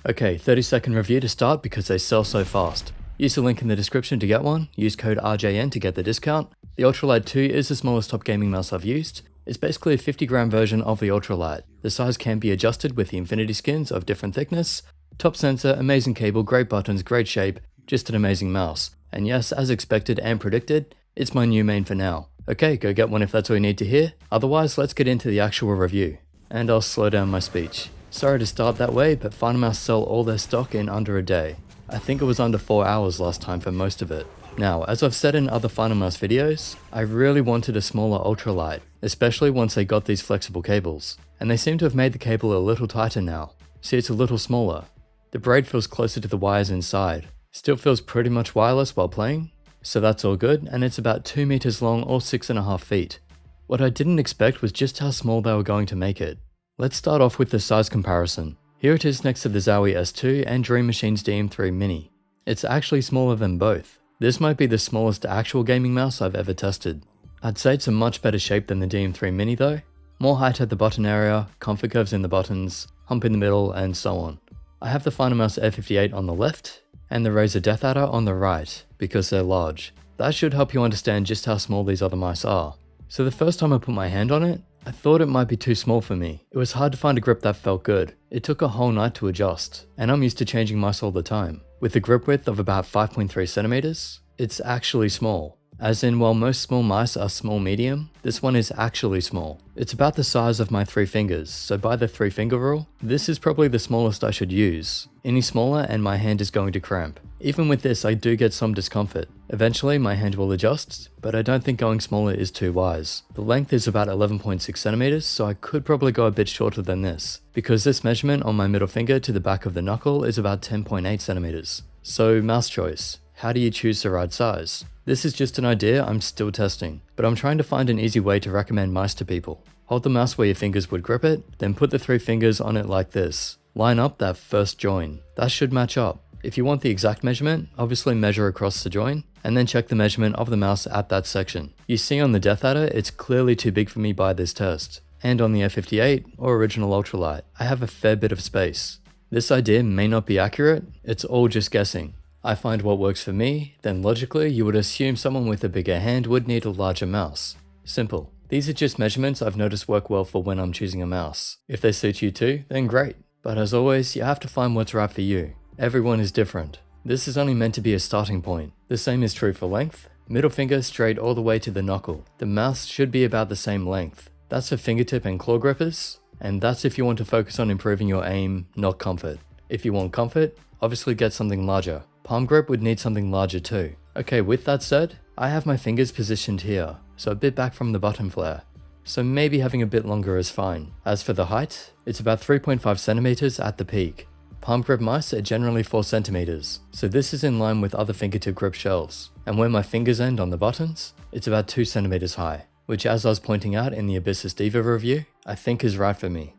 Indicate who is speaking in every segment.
Speaker 1: Okay, 30-second review to start because they sell so fast. Use the link in the description to get one, use code RJN to get the discount. The Ultralight 2 is the smallest top gaming mouse I've used. It's basically a 50-gram version of the Ultralight. The size can be adjusted with the infinity skins of different thickness. Top sensor, amazing cable, great buttons, great shape, just an amazing mouse. And yes, as expected and predicted, it's my new main for now. Okay, go get one if that's all you need to hear. Otherwise, let's get into the actual review. And I'll slow down my speech. Sorry to start that way, but Finalmouse sell all their stock in under a day. I think it was under 4 hours last time for most of it. Now, as I've said in other Finalmouse videos, I really wanted a smaller Ultralight, especially once they got these flexible cables. And they seem to have made the cable a little tighter now. See, it's a little smaller. The braid feels closer to the wires inside. Still feels pretty much wireless while playing, so that's all good, and it's about 2 meters long or 6.5 feet. What I didn't expect was just how small they were going to make it. Let's start off with the size comparison. Here it is next to the Zowie S2 and Dream Machine's DM3 Mini. It's actually smaller than both. This might be the smallest actual gaming mouse I've ever tested. I'd say it's a much better shape than the DM3 Mini though. More height at the button area, comfort curves in the buttons, hump in the middle, and so on. I have the Finalmouse Air58 on the left, and the Razer Death Adder on the right, because they're large. That should help you understand just how small these other mice are. So the first time I put my hand on it, I thought it might be too small for me. It was hard to find a grip that felt good. It took a whole night to adjust, and I'm used to changing mice all the time. With a grip width of about 5.3 centimeters, it's actually small. As in, while most small mice are small medium, this one is actually small. It's about the size of my 3 fingers, so by the 3-finger rule, this is probably the smallest I should use. Any smaller and my hand is going to cramp. Even with this, I do get some discomfort. Eventually, my hand will adjust, but I don't think going smaller is too wise. The length is about 11.6 centimeters, so I could probably go a bit shorter than this, because this measurement on my middle finger to the back of the knuckle is about 10.8 centimeters. So, mouse choice. How do you choose the right size? This is just an idea I'm still testing, but I'm trying to find an easy way to recommend mice to people. Hold the mouse where your fingers would grip it, then put the 3 fingers on it like this. Line up that first join. That should match up. If you want the exact measurement, obviously measure across the join, and then check the measurement of the mouse at that section. You see on the Death Adder, it's clearly too big for me by this test. And on the Air58, or original Ultralight, I have a fair bit of space. This idea may not be accurate, it's all just guessing. I find what works for me, then logically you would assume someone with a bigger hand would need a larger mouse. Simple. These are just measurements I've noticed work well for when I'm choosing a mouse. If they suit you too, then great. But as always, you have to find what's right for you. Everyone is different. This is only meant to be a starting point. The same is true for length. Middle finger straight all the way to the knuckle. The mouse should be about the same length. That's for fingertip and claw grippers, and that's if you want to focus on improving your aim, not comfort. If you want comfort, obviously get something larger. Palm grip would need something larger too. Okay, with that said, I have my fingers positioned here, so a bit back from the button flare. So maybe having a bit longer is fine. As for the height, it's about 3.5 centimeters at the peak. Palm grip mice are generally 4 centimeters, so this is in line with other fingertip grip shells. And where my fingers end on the buttons, it's about 2 centimeters high, which as I was pointing out in the Abyssus Diva review, I think is right for me.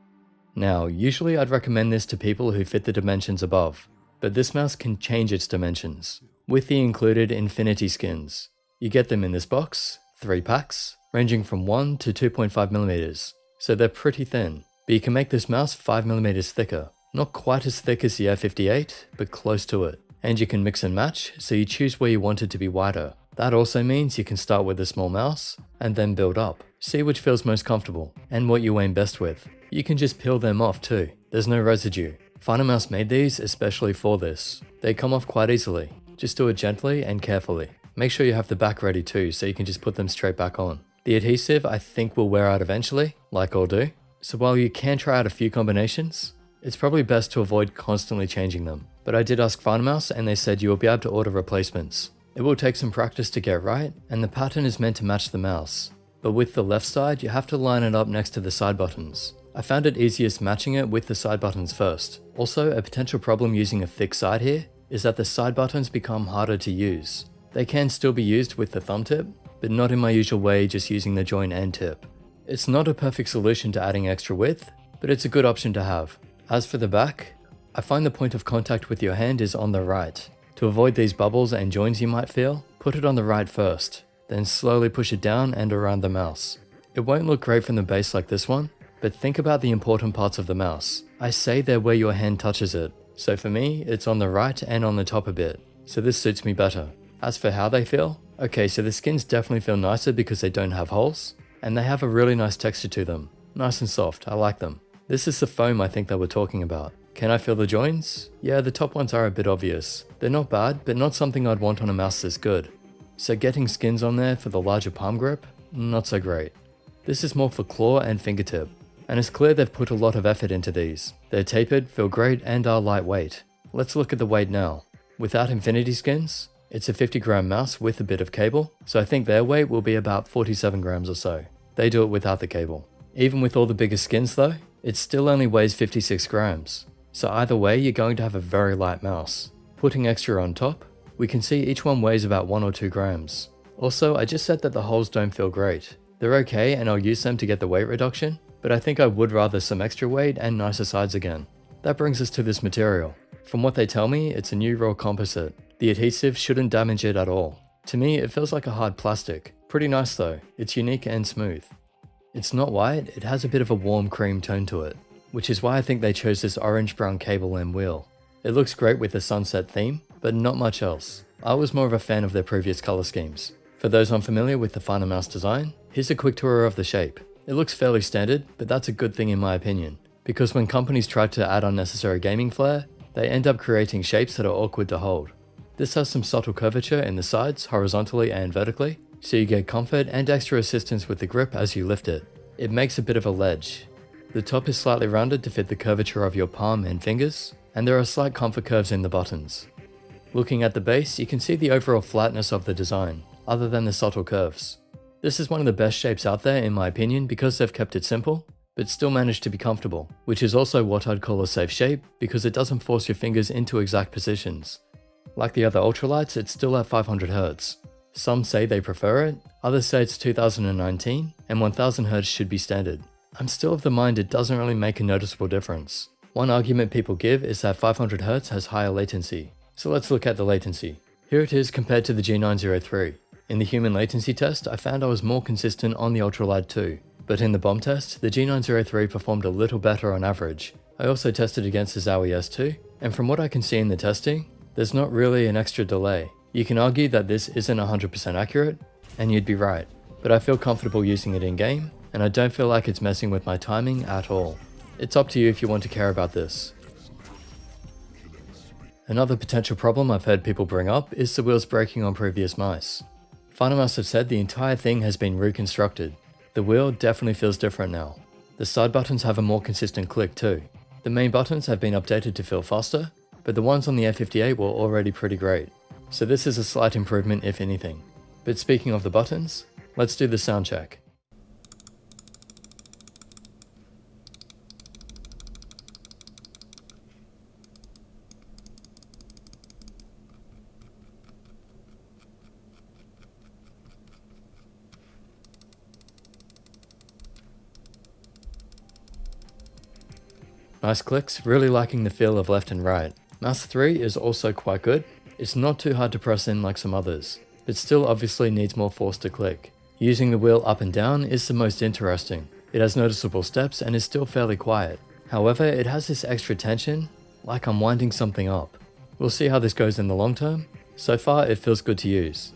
Speaker 1: Now, usually I'd recommend this to people who fit the dimensions above, but this mouse can change its dimensions, with the included infinity skins. You get them in this box, 3 packs, ranging from 1 to 2.5 millimeters, so they're pretty thin, but you can make this mouse 5 millimeters thicker. Not quite as thick as the Air58, but close to it. And you can mix and match, so you choose where you want it to be wider. That also means you can start with a small mouse, and then build up. See which feels most comfortable, and what you aim best with. You can just peel them off too, there's no residue. Finalmouse made these especially for this. They come off quite easily. Just do it gently and carefully. Make sure you have the back ready too, so you can just put them straight back on. The adhesive I think will wear out eventually, like all do. So while you can try out a few combinations, it's probably best to avoid constantly changing them. But I did ask Finalmouse and they said you will be able to order replacements. It will take some practice to get right, and the pattern is meant to match the mouse. But with the left side, you have to line it up next to the side buttons. I found it easiest matching it with the side buttons first. Also, a potential problem using a thick side here is that the side buttons become harder to use. They can still be used with the thumb tip, but not in my usual way just using the join end tip. It's not a perfect solution to adding extra width, but it's a good option to have. As for the back, I find the point of contact with your hand is on the right. To avoid these bubbles and joins you might feel, put it on the right first, then slowly push it down and around the mouse. It won't look great from the base like this one, but think about the important parts of the mouse. I say they're where your hand touches it. So for me, it's on the right and on the top a bit, so this suits me better. As for how they feel, okay, so the skins definitely feel nicer because they don't have holes, and they have a really nice texture to them. Nice and soft, I like them. This is the foam I think they were talking about. Can I feel the joins? Yeah, the top ones are a bit obvious. They're not bad, but not something I'd want on a mouse this good. So getting skins on there for the larger palm grip? Not so great. This is more for claw and fingertip. And it's clear they've put a lot of effort into these. They're tapered, feel great, and are lightweight. Let's look at the weight now. Without infinity skins, it's a 50-gram mouse with a bit of cable, so I think their weight will be about 47 grams or so. They do it without the cable. Even with all the bigger skins though, it still only weighs 56 grams. So either way, you're going to have a very light mouse. Putting extra on top, we can see each one weighs about 1 or 2 grams. Also, I just said that the holes don't feel great. They're okay and I'll use them to get the weight reduction, but I think I would rather some extra weight and nicer sides again. That brings us to this material. From what they tell me, it's a new raw composite. The adhesive shouldn't damage it at all. To me, it feels like a hard plastic. Pretty nice though, it's unique and smooth. It's not white, it has a bit of a warm cream tone to it, which is why I think they chose this orange-brown cable and wheel. It looks great with the sunset theme, but not much else. I was more of a fan of their previous color schemes. For those unfamiliar with the Finalmouse design, here's a quick tour of the shape. It looks fairly standard, but that's a good thing in my opinion, because when companies try to add unnecessary gaming flair, they end up creating shapes that are awkward to hold. This has some subtle curvature in the sides, horizontally and vertically, so you get comfort and extra assistance with the grip as you lift it. It makes a bit of a ledge. The top is slightly rounded to fit the curvature of your palm and fingers, and there are slight comfort curves in the buttons. Looking at the base, you can see the overall flatness of the design, other than the subtle curves. This is one of the best shapes out there in my opinion because they've kept it simple, but still managed to be comfortable, which is also what I'd call a safe shape because it doesn't force your fingers into exact positions. Like the other ultralights, it's still at 500 Hz. Some say they prefer it, others say it's 2019 and 1000 Hz should be standard. I'm still of the mind it doesn't really make a noticeable difference. One argument people give is that 500 Hz has higher latency. So let's look at the latency. Here it is compared to the G903. In the human latency test, I found I was more consistent on the Ultralight 2, but in the bomb test, the G903 performed a little better on average. I also tested against the Zowie S2, and from what I can see in the testing, there's not really an extra delay. You can argue that this isn't 100% accurate, and you'd be right, but I feel comfortable using it in game, and I don't feel like it's messing with my timing at all. It's up to you if you want to care about this. Another potential problem I've heard people bring up is the wheels breaking on previous mice. Finalmouse have said the entire thing has been reconstructed. The wheel definitely feels different now. The side buttons have a more consistent click too. The main buttons have been updated to feel faster, but the ones on the F58 were already pretty great. So this is a slight improvement if anything. But speaking of the buttons, let's do the sound check. Nice clicks, really liking the feel of left and right. Mouse 3 is also quite good. It's not too hard to press in like some others, but still obviously needs more force to click. Using the wheel up and down is the most interesting. It has noticeable steps and is still fairly quiet. However, it has this extra tension, like I'm winding something up. We'll see how this goes in the long term. So far, it feels good to use.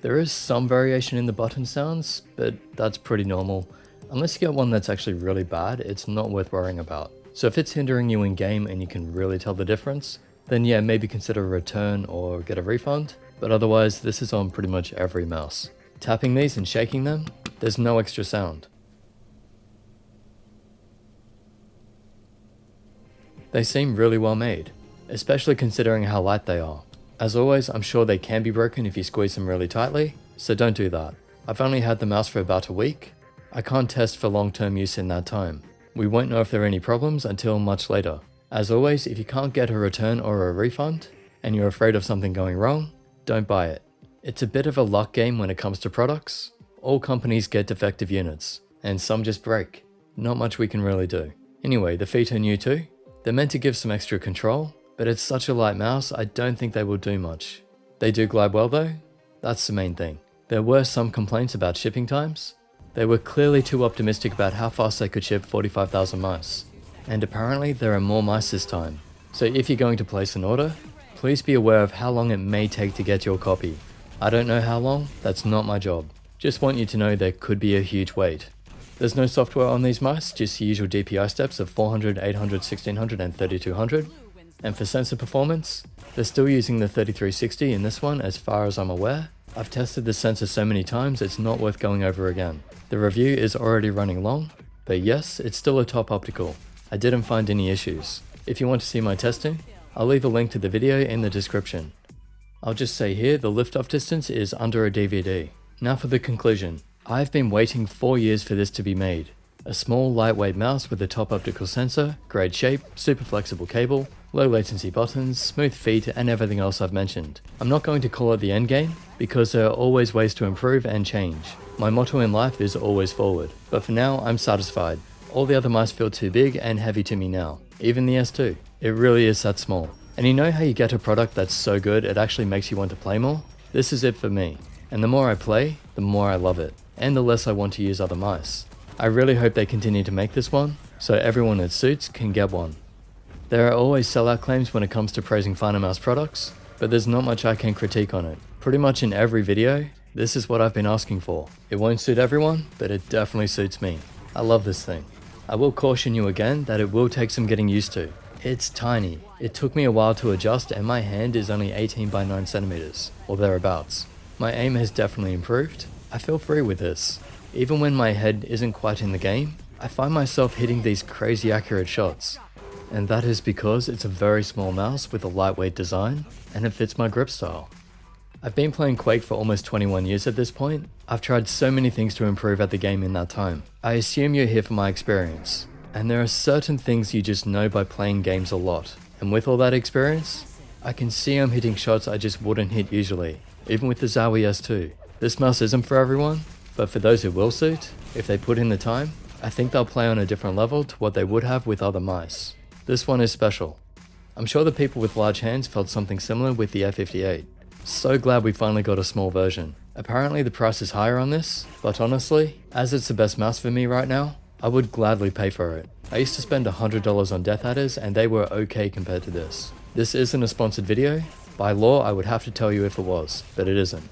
Speaker 1: There is some variation in the button sounds, but that's pretty normal. Unless you get one that's actually really bad, it's not worth worrying about. So if it's hindering you in game and you can really tell the difference, then yeah, maybe consider a return or get a refund, but otherwise this is on pretty much every mouse. Tapping these and shaking them, there's no extra sound. They seem really well made, especially considering how light they are. As always, I'm sure they can be broken if you squeeze them really tightly, so don't do that. I've only had the mouse for about a week. I can't test for long-term use in that time. We won't know if there are any problems until much later. As always, if you can't get a return or a refund, and you're afraid of something going wrong, don't buy it. It's a bit of a luck game when it comes to products. All companies get defective units, and some just break. Not much we can really do. Anyway, the feet are new too. They're meant to give some extra control, but it's such a light mouse, I don't think they will do much. They do glide well though, that's the main thing. There were some complaints about shipping times. They were clearly too optimistic about how fast they could ship 45,000 mice. And apparently there are more mice this time. So if you're going to place an order, please be aware of how long it may take to get your copy. I don't know how long, that's not my job. Just want you to know there could be a huge wait. There's no software on these mice, just the usual DPI steps of 400, 800, 1600 and 3200. And for sensor performance, they're still using the 3360 in this one as far as I'm aware. I've tested the sensor so many times it's not worth going over again. The review is already running long, but yes, it's still a top optical. I didn't find any issues. If you want to see my testing, I'll leave a link to the video in the description. I'll just say here the lift-off distance is under a DVD. Now for the conclusion. I've been waiting 4 years for this to be made. A small lightweight mouse with a top optical sensor, great shape, super flexible cable, low latency buttons, smooth feet and everything else I've mentioned. I'm not going to call it the end game because there are always ways to improve and change. My motto in life is always forward, but for now I'm satisfied. All the other mice feel too big and heavy to me now, even the S2. It really is that small. And you know how you get a product that's so good it actually makes you want to play more? This is it for me. And the more I play, the more I love it, and the less I want to use other mice. I really hope they continue to make this one, so everyone it suits can get one. There are always sellout claims when it comes to praising Finalmouse products, but there's not much I can critique on it. Pretty much in every video, this is what I've been asking for. It won't suit everyone, but it definitely suits me. I love this thing. I will caution you again that it will take some getting used to. It's tiny. It took me a while to adjust and my hand is only 18 by 9 centimeters, or thereabouts. My aim has definitely improved. I feel free with this. Even when my head isn't quite in the game, I find myself hitting these crazy accurate shots. And that is because it's a very small mouse with a lightweight design, and it fits my grip style. I've been playing Quake for almost 21 years at this point. I've tried so many things to improve at the game in that time. I assume you're here for my experience. And there are certain things you just know by playing games a lot. And with all that experience, I can see I'm hitting shots I just wouldn't hit usually, even with the zy S2. This mouse isn't for everyone, but for those who will suit, if they put in the time, I think they'll play on a different level to what they would have with other mice. This one is special. I'm sure the people with large hands felt something similar with the F58. So glad we finally got a small version. Apparently the price is higher on this, but honestly, as it's the best mouse for me right now, I would gladly pay for it. I used to spend $100 on Death Adders and they were okay compared to this. This isn't a sponsored video. By law, I would have to tell you if it was, but it isn't.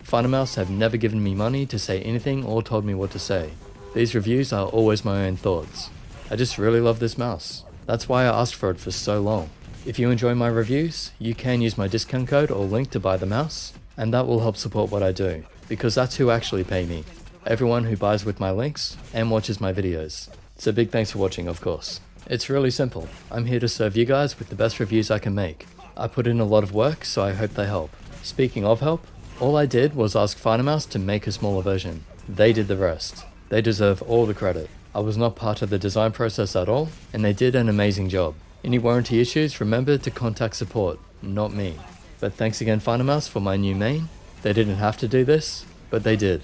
Speaker 1: Finalmouse have never given me money to say anything or told me what to say. These reviews are always my own thoughts. I just really love this mouse. That's why I asked for it for so long. If you enjoy my reviews, you can use my discount code or link to buy the mouse, and that will help support what I do, because that's who actually pay me. Everyone who buys with my links and watches my videos. So big thanks for watching, of course. It's really simple. I'm here to serve you guys with the best reviews I can make. I put in a lot of work, so I hope they help. Speaking of help, all I did was ask Finalmouse to make a smaller version. They did the rest. They deserve all the credit. I was not part of the design process at all, and they did an amazing job. Any warranty issues, remember to contact support, not me. But thanks again Finalmouse for my new main. They didn't have to do this, but they did.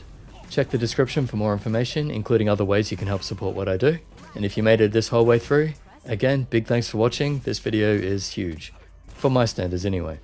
Speaker 1: Check the description for more information, including other ways you can help support what I do. And if you made it this whole way through, again, big thanks for watching. This video is huge. For my standards anyway.